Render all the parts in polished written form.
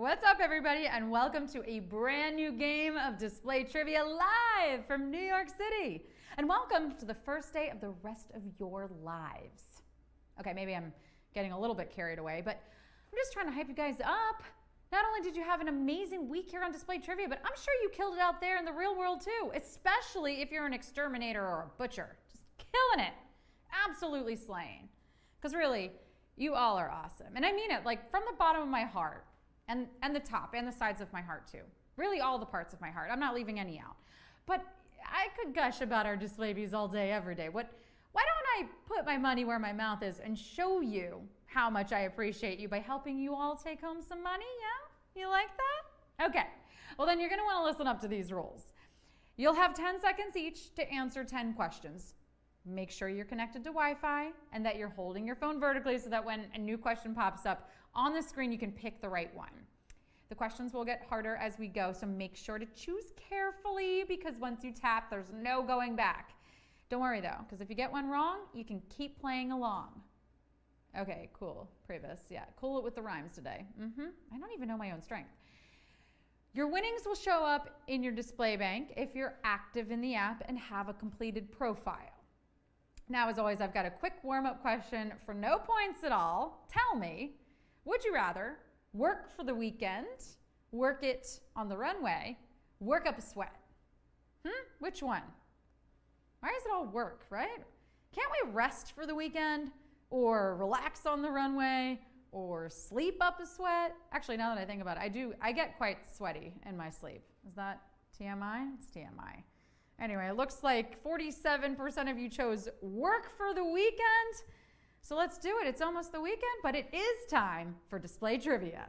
What's up, everybody, and welcome to a brand new game of display trivia live from New York City. And welcome to the first day of the rest of your lives. Okay, maybe I'm getting a little bit carried away, but I'm just trying to hype you guys up. Not only did you have an amazing week here on display trivia, but I'm sure you killed it out there in the real world too, especially if you're an exterminator or a butcher. Just killing it. Absolutely slaying. Because really, you all are awesome. And I mean it, like from the bottom of my heart. And the top and the sides of my heart too. Really all the parts of my heart. I'm not leaving any out. But I could gush about our display bees all day, every day. Why don't I put my money where my mouth is and show you how much I appreciate you by helping you all take home some money? Yeah? You like that? Okay. Well, then you're going to want to listen up to these rules. You'll have 10 seconds each to answer 10 questions. Make sure you're connected to Wi-Fi and that you're holding your phone vertically so that when a new question pops up on the screen, you can pick the right one. The questions will get harder as we go, so make sure to choose carefully because once you tap, there's no going back. Don't worry though, because if you get one wrong, you can keep playing along. Okay, cool, Pribis. Yeah, cool it with the rhymes today. I don't even know my own strength. Your winnings will show up in your display bank if you're active in the app and have a completed profile. Now, as always, I've got a quick warm-up question for no points at all. Tell me, would you rather work for the weekend, work it on the runway, work up a sweat? Which one? Why does it all work, right? Can't we rest for the weekend or relax on the runway or sleep up a sweat? Actually, now that I think about it, I get quite sweaty in my sleep. Is that TMI? It's TMI. Anyway, it looks like 47% of you chose work for the weekend. So let's do it. It's almost the weekend, but it is time for display trivia.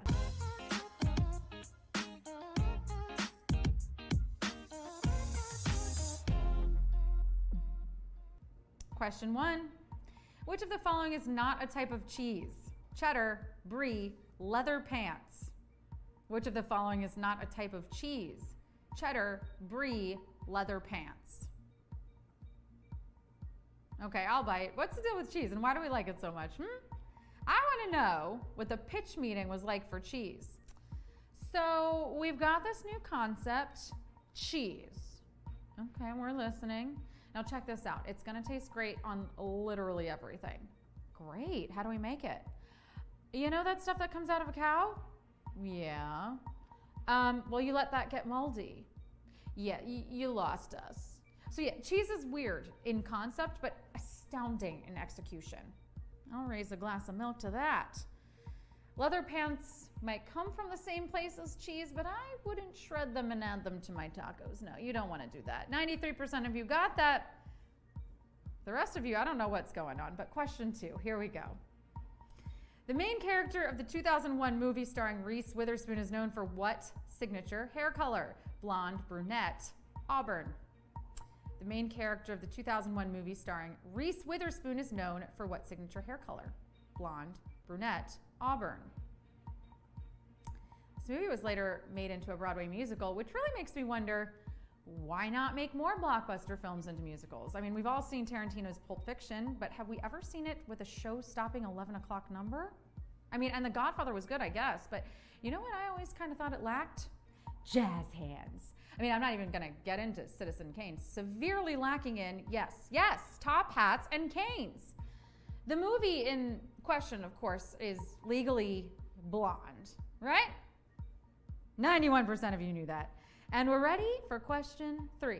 Question 1. Which of the following is not a type of cheese? Cheddar, brie, leather pants. Which of the following is not a type of cheese? Cheddar, brie, leather pants. Okay, I'll bite. What's the deal with cheese and why do we like it so much? I want to know what the pitch meeting was like for cheese. So we've got this new concept, cheese. Okay, we're listening. Now check this out. It's going to taste great on literally everything. Great. How do we make it? You know that stuff that comes out of a cow? Yeah. Well, you let that get moldy. Yeah, you lost us. So yeah, cheese is weird in concept, but astounding in execution. I'll raise a glass of milk to that. Leather pants might come from the same place as cheese, but I wouldn't shred them and add them to my tacos. No, you don't want to do that. 93% of you got that. The rest of you, I don't know what's going on, but question 2, here we go. The main character of the 2001 movie starring Reese Witherspoon is known for what signature hair color? Blonde, brunette, auburn. The main character of the 2001 movie starring Reese Witherspoon is known for what signature hair color? Blonde, brunette, auburn. This movie was later made into a Broadway musical, which really makes me wonder, why not make more blockbuster films into musicals? I mean, we've all seen Tarantino's Pulp Fiction, but have we ever seen it with a show-stopping 11 o'clock number? I mean, and The Godfather was good, I guess, but you know what I always kind of thought it lacked? Jazz hands. I mean, I'm not even going to get into Citizen Kane. Severely lacking in, yes, top hats and canes. The movie in question, of course, is Legally Blonde, right? 91% of you knew that. And we're ready for question 3.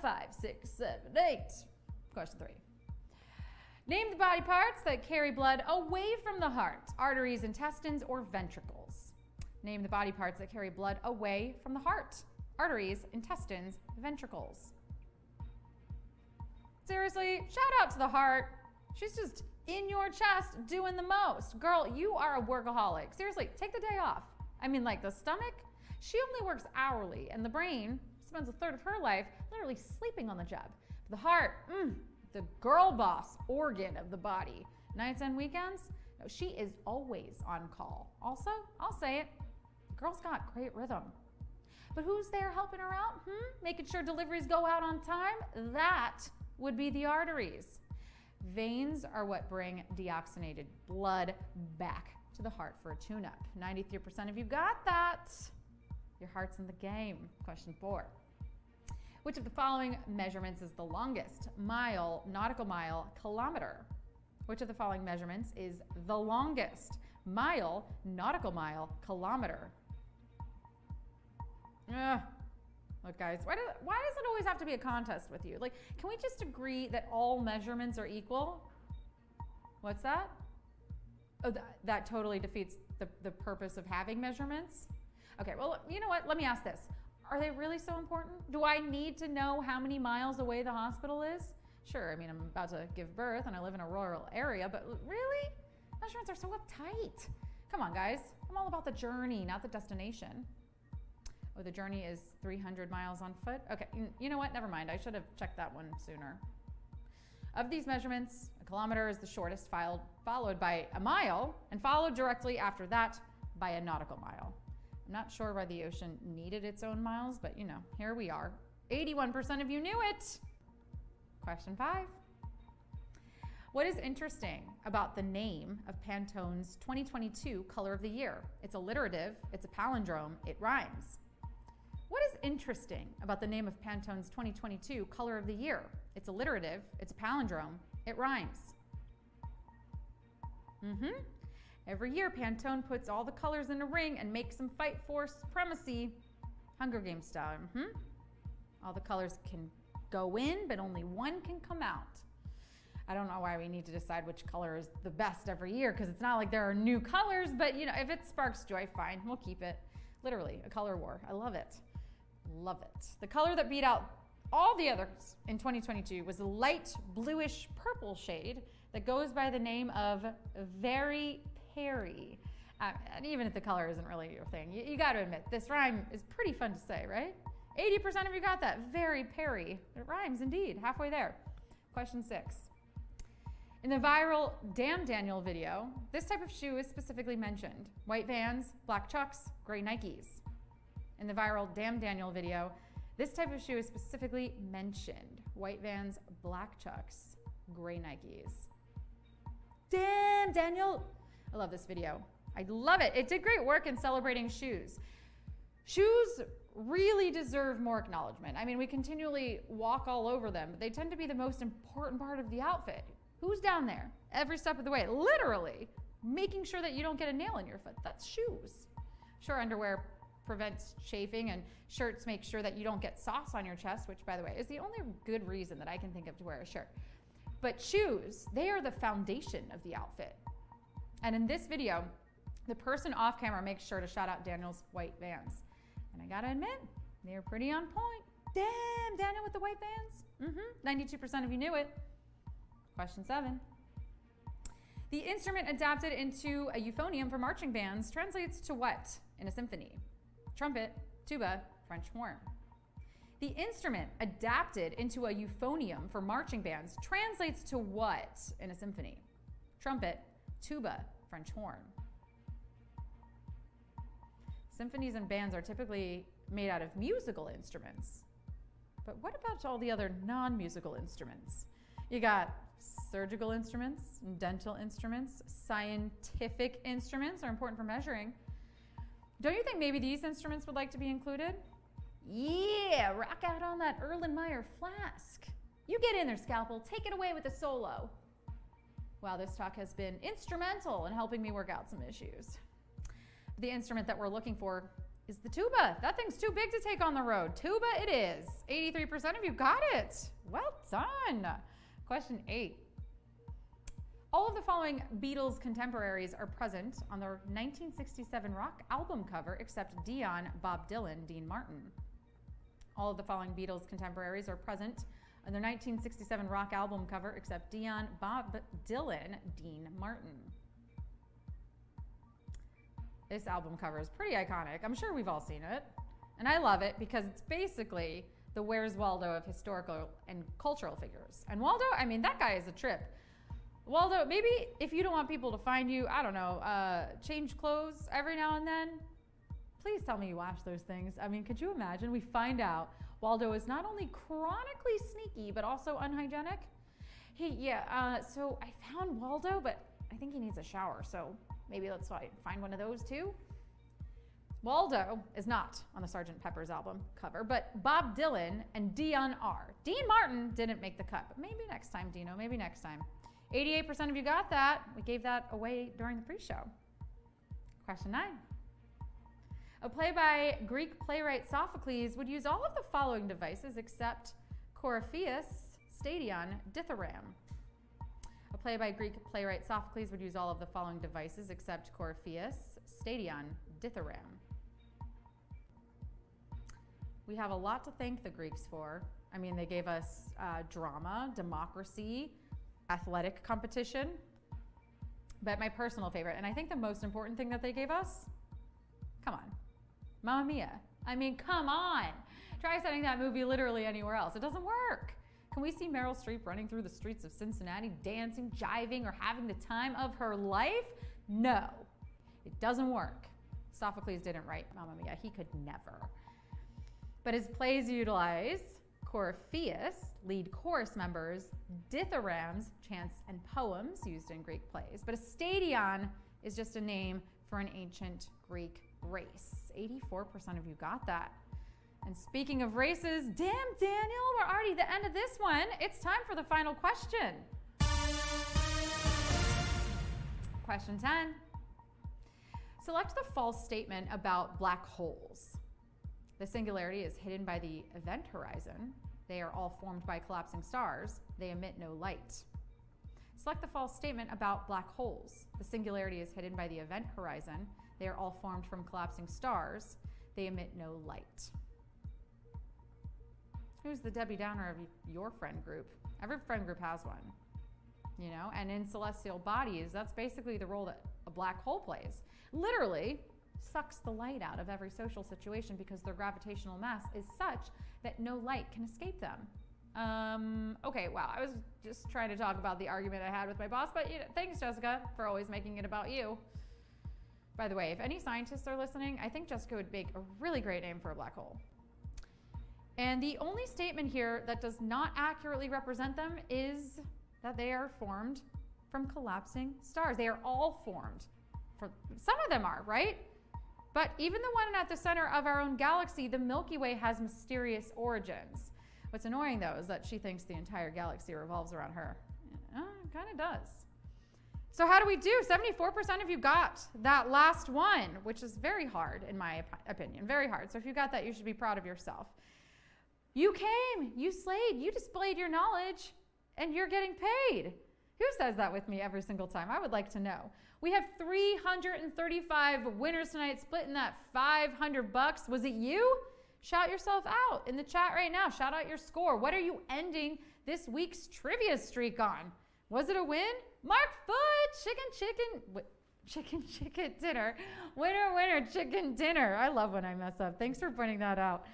5, 6, 7, 8. Question 3. Name the body parts that carry blood away from the heart, arteries, intestines, or ventricles. Name the body parts that carry blood away from the heart, arteries, intestines, ventricles. Seriously, shout out to the heart. She's just in your chest doing the most. Girl, you are a workaholic. Seriously, take the day off. I mean, like the stomach, she only works hourly, and the brain spends a third of her life literally sleeping on the job. The heart, the girl boss organ of the body. Nights and weekends, no, she is always on call. Also, I'll say it, the girl's got great rhythm. But who's there helping her out? Making sure deliveries go out on time? That would be the arteries. Veins are what bring deoxygenated blood back to to the heart for a tune-up. 93% of you got that. Your heart's in the game. Question 4. Which of the following measurements is the longest? Mile, nautical mile, kilometer. Which of the following measurements is the longest? Mile, nautical mile, kilometer. Look, guys, why does it always have to be a contest with you? Like, can we just agree that all measurements are equal? What's that? Oh, that totally defeats the purpose of having measurements. Okay, well, you know what? Let me ask this. Are they really so important? Do I need to know how many miles away the hospital is? Sure, I mean, I'm about to give birth and I live in a rural area, but really? Measurements are so uptight. Come on, guys. I'm all about the journey, not the destination. Oh, the journey is 300 miles on foot? Okay, you know what? Never mind. I should have checked that one sooner. Of these measurements, a kilometer is the shortest, followed by a mile, and followed directly after that by a nautical mile. I'm not sure why the ocean needed its own miles, but you know, here we are. 81% of you knew it. Question 5. What is interesting about the name of Pantone's 2022 color of the year? It's alliterative, it's a palindrome, it rhymes. What is interesting about the name of Pantone's 2022 color of the year? It's alliterative, it's a palindrome, it rhymes. Every year, Pantone puts all the colors in a ring and makes them fight for supremacy. Hunger Games style. All the colors can go in, but only one can come out. I don't know why we need to decide which color is the best every year, because it's not like there are new colors, but you know, if it sparks joy, fine, we'll keep it. Literally, a color war. I love it. Love it. The color that beat out all the others in 2022 was a light bluish purple shade that goes by the name of Very Perry. And even if the color isn't really your thing, you got to admit, this rhyme is pretty fun to say, right? 80% of you got that. Very Perry. It rhymes indeed. Halfway there. Question 6. In the viral Damn Daniel video, this type of shoe is specifically mentioned. White Vans, black Chucks, gray Nikes. In the viral Damn Daniel video, this type of shoe is specifically mentioned. White Vans, black Chucks, gray Nikes. Damn Daniel! I love this video. I love it. It did great work in celebrating shoes. Shoes really deserve more acknowledgement. I mean, we continually walk all over them, but they tend to be the most important part of the outfit. Who's down there every step of the way, literally making sure that you don't get a nail in your foot? That's shoes. Sure, underwear prevents chafing, and shirts make sure that you don't get sauce on your chest, which, by the way, is the only good reason that I can think of to wear a shirt. But shoes, they are the foundation of the outfit. And in this video, the person off camera makes sure to shout out Daniel's white Vans. And I gotta admit, they're pretty on point. Damn, Daniel with the white Vans. 92% of you knew it. Question 7. The instrument adapted into a euphonium for marching bands translates to what in a symphony? Trumpet, tuba, French horn. The instrument adapted into a euphonium for marching bands translates to what in a symphony? Trumpet, tuba, French horn. Symphonies and bands are typically made out of musical instruments. But what about all the other non-musical instruments? You got surgical instruments, dental instruments, scientific instruments are important for measuring. Don't you think maybe these instruments would like to be included? Yeah, rock out on that Erlenmeyer flask. You get in there, Scalpel. Take it away with a solo. Wow, this talk has been instrumental in helping me work out some issues. The instrument that we're looking for is the tuba. That thing's too big to take on the road. Tuba it is. 83% of you got it. Well done. Question 8. All of the following Beatles contemporaries are present on their 1967 rock album cover except Dion, Bob Dylan, Dean Martin. All of the following Beatles contemporaries are present on their 1967 rock album cover except Dion, Bob Dylan, Dean Martin. This album cover is pretty iconic. I'm sure we've all seen it. And I love it because it's basically the Where's Waldo of historical and cultural figures. And Waldo, I mean, that guy is a trip. Waldo, maybe if you don't want people to find you, I don't know, change clothes every now and then, please tell me you wash those things. I mean, could you imagine? We find out Waldo is not only chronically sneaky, but also unhygienic. Hey, yeah, so I found Waldo, but I think he needs a shower, so Maybe let's find one of those too. Waldo is not on the Sgt. Pepper's album cover, but Bob Dylan and Dion are. Dean Martin didn't make the cut, but maybe next time, Dino, maybe next time. 88% of you got that. We gave that away during the pre-show. Question 9. A play by Greek playwright Sophocles would use all of the following devices except Coryphaeus, Stadion, Dithyramb. A play by Greek playwright Sophocles would use all of the following devices except Coryphaeus, Stadion, Dithyramb. We have a lot to thank the Greeks for. I mean, they gave us drama, democracy, athletic competition. But my personal favorite, and I think the most important thing that they gave us, come on, Mamma Mia. I mean, come on. Try setting that movie literally anywhere else. It doesn't work. Can we see Meryl Streep running through the streets of Cincinnati, dancing, jiving, or having the time of her life? No, it doesn't work. Sophocles didn't write Mamma Mia. He could never. But his plays utilize Coryphaeus, lead chorus members, dithyrambs, chants and poems used in Greek plays. But a stadion is just a name for an ancient Greek race. 84% of you got that. And speaking of races, damn, Daniel, we're already at the end of this one. It's time for the final question. Question 10. Select the false statement about black holes. The singularity is hidden by the event horizon. They are all formed by collapsing stars. They emit no light. Select the false statement about black holes. The singularity is hidden by the event horizon. They are all formed from collapsing stars. They emit no light. Who's the Debbie Downer of your friend group? Every friend group has one, you know? And in celestial bodies, that's basically the role that a black hole plays. Literally sucks the light out of every social situation because their gravitational mass is such that no light can escape them. Okay, wow, I was just trying to talk about the argument I had with my boss, but thanks, Jessica, for always making it about you. By the way, if any scientists are listening, I think Jessica would make a really great name for a black hole. And the only statement here that does not accurately represent them is that they are formed from collapsing stars. They are all formed. Some of them are, right? But even the one at the center of our own galaxy, the Milky Way, has mysterious origins. What's annoying, though, is that she thinks the entire galaxy revolves around her. It kind of does. So how do we do? 74% of you got that last one, which is very hard, in my opinion. Very hard. So if you got that, you should be proud of yourself. You came, you slayed, you displayed your knowledge, and you're getting paid. Who says that with me every single time? I would like to know. We have 335 winners tonight, splitting that $500. Was it you? Shout yourself out in the chat right now. Shout out your score. What are you ending this week's trivia streak on? Was it a win? Mark Foot, chicken dinner. Winner, chicken dinner. I love when I mess up. Thanks for pointing that out.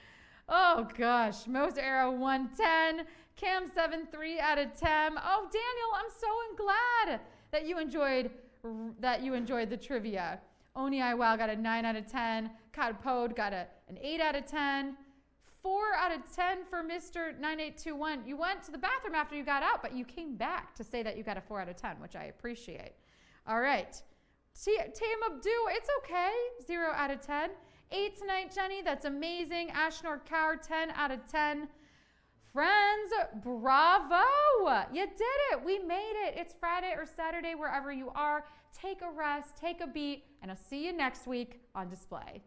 Oh gosh, Mo's Arrow 110, Cam 7 3 out of 10. Oh Daniel, I'm so glad that you enjoyed the trivia. Oni Wow got a 9 out of 10. Cod Pod got an 8 out of 10. 4 out of 10 for Mr. 9821. You went to the bathroom after you got out, but you came back to say that you got a 4 out of 10, which I appreciate. All right. Tam Abdu, it's okay. 0 out of 10. 8 tonight, Jenny. That's amazing. Ashnor Kaur, 10 out of 10. Friends, bravo. You did it. We made it. It's Friday or Saturday, wherever you are. Take a rest, take a beat, and I'll see you next week on display.